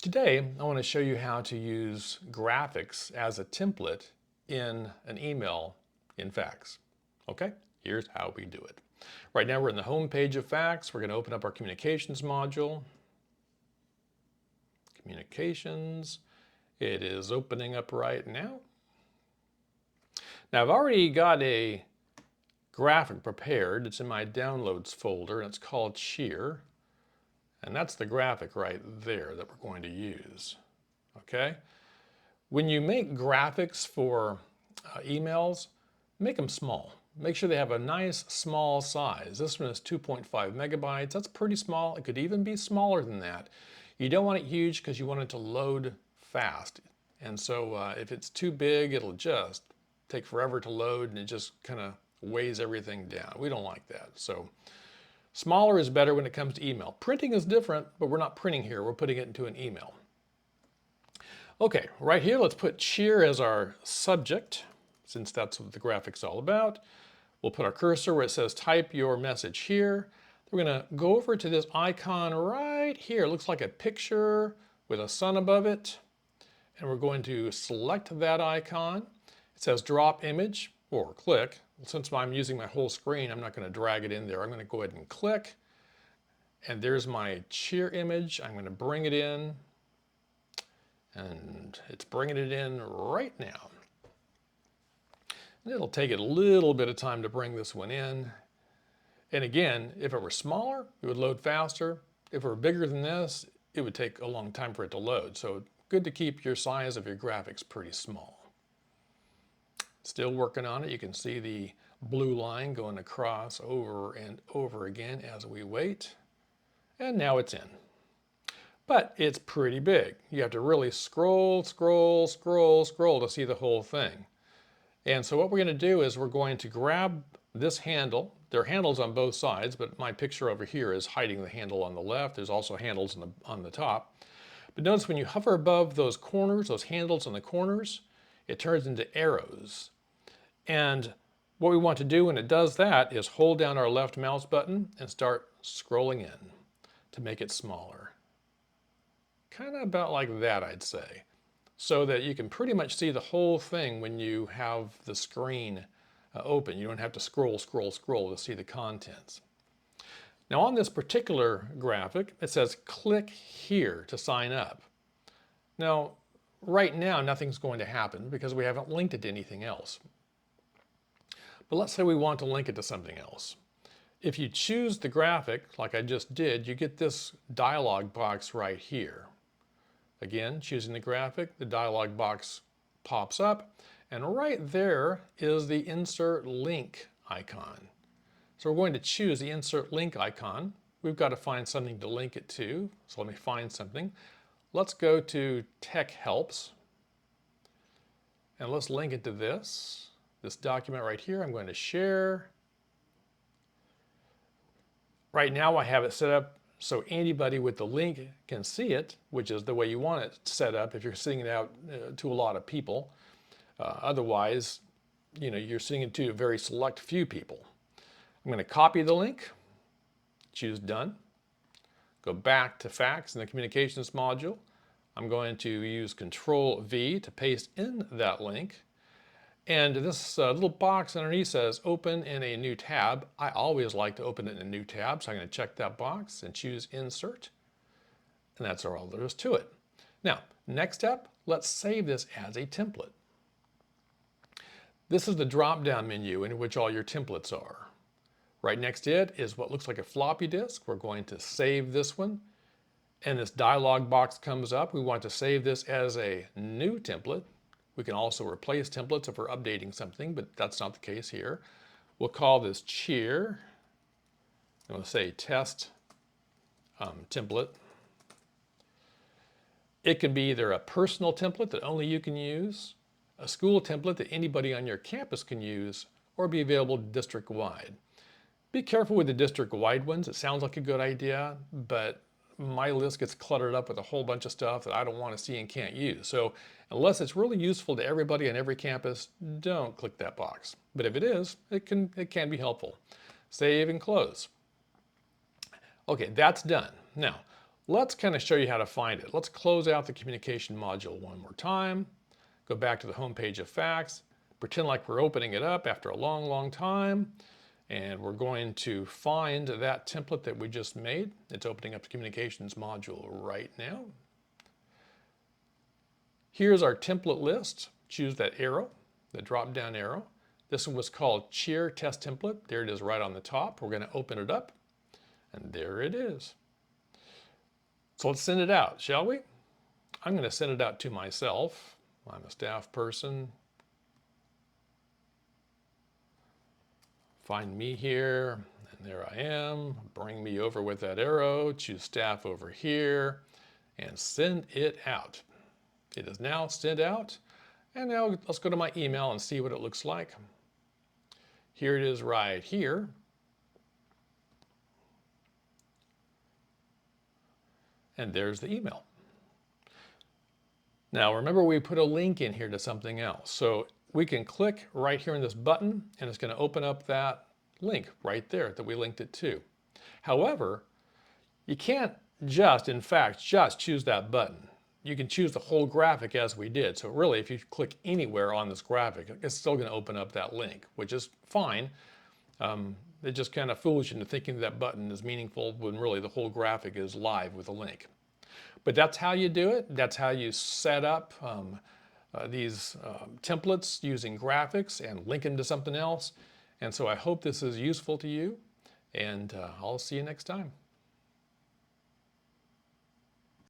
Today, I want to show you how to use graphics as a template in an email in Fax. Okay, here's how we do it. Right now we're in the home page of Fax. We're going to open up our communications module. Communications. It is opening up right now. Now I've already got a graphic prepared. It's in my downloads folder and it's called Cheer. And that's the graphic right there that we're going to use. Okay? When you make graphics for emails, make them small. Make sure they have a nice small size. This one is 2.5 megabytes. That's pretty small. It could even be smaller than that. You don't want it huge because you want it to load fast. And so if it's too big, it'll just take forever to load and it just kind of weighs everything down. We don't like that. So smaller is better when it comes to email. Printing is different, but we're not printing here. We're putting it into an email. Okay, right here, let's put cheer as our subject, since that's what the graphic's all about. We'll put our cursor where it says type your message here. We're going to go over to this icon right here. It looks like a picture with a sun above it. And we're going to select that icon. It says drop image or click. Well, since I'm using my whole screen, I'm not going to drag it in there. I'm going to go ahead and click. And there's my cheer image. I'm going to bring it in. And it's bringing it in right now. And it'll take it a little bit of time to bring this one in. And again, if it were smaller, it would load faster. If it were bigger than this, it would take a long time for it to load. So good to keep your size of your graphics pretty small. Still working on it. You can see the blue line going across over and over again as we wait. And now it's in. But it's pretty big. You have to really scroll to see the whole thing. And so what we're going to do is we're going to grab this handle. There are handles on both sides, but my picture over here is hiding the handle on the left. There's also handles on the top. But notice when you hover above those corners, those handles on the corners, it turns into arrows. And what we want to do when it does that is hold down our left mouse button and start scrolling in to make it smaller. Kind of about like that, I'd say, so that you can pretty much see the whole thing when you have the screen open. You don't have to scroll to see the contents. Now on this particular graphic, it says click here to sign up. Now, right now, nothing's going to happen because we haven't linked it to anything else. But let's say we want to link it to something else. If you choose the graphic, like I just did, you get this dialog box right here. Again, choosing the graphic, the dialog box pops up, and right there is the insert link icon. So we're going to choose the insert link icon. We've got to find something to link it to, so let me find something. Let's go to Tech Helps, and let's link it to this document right here. I'm going to share. Right now I have it set up so anybody with the link can see it, which is the way you want it set up if you're sending it out to a lot of people. Otherwise, you're sending it to a very select few people. I'm going to copy the link, choose Done, go back to Fax in the Communications module. I'm going to use Control-V to paste in that link. And this little box underneath says open in a new tab. I always like to open it in a new tab, so I'm going to check that box and choose insert. And that's all there is to it. Now, next step, let's save this as a template. This is the drop-down menu in which all your templates are. Right next to it is what looks like a floppy disk. We're going to save this one. And this dialog box comes up. We want to save this as a new template. We can also replace templates if we're updating something, but that's not the case here. We'll call this cheer. I'm going to say test template. It can be either a personal template that only you can use, a school template that anybody on your campus can use, or be available district-wide. Be careful with the district-wide ones. It sounds like a good idea, but my list gets cluttered up with a whole bunch of stuff that I don't want to see and can't use. So unless it's really useful to everybody on every campus, don't click that box. But if it is, it can be helpful. Save and close. Okay, that's done. Now, let's kind of show you how to find it. Let's close out the communication module one more time, go back to the home page of Fax, pretend like we're opening it up after a long, long time, and we're going to find that template that we just made. It's opening up the communications module right now. Here's our template list. Choose that arrow, the drop-down arrow. This one was called Cheer Test Template. There it is right on the top. We're going to open it up, and there it is. So let's send it out, shall we? I'm going to send it out to myself. I'm a staff person. Find me here, and there I am. Bring me over with that arrow, choose staff over here, and send it out. It is now sent out, and now let's go to my email and see what it looks like. Here it is right here. And there's the email. Now remember, we put a link in here to something else. So we can click right here in this button, and it's going to open up that link right there that we linked it to. However, you can't just choose that button. You can choose the whole graphic as we did. So really, if you click anywhere on this graphic, it's still going to open up that link, which is fine. It just kind of fools you into thinking that button is meaningful when really the whole graphic is live with a link. But that's how you do it. That's how you set up these templates using graphics and link them to something else. And so I hope this is useful to you, and I'll see you next time.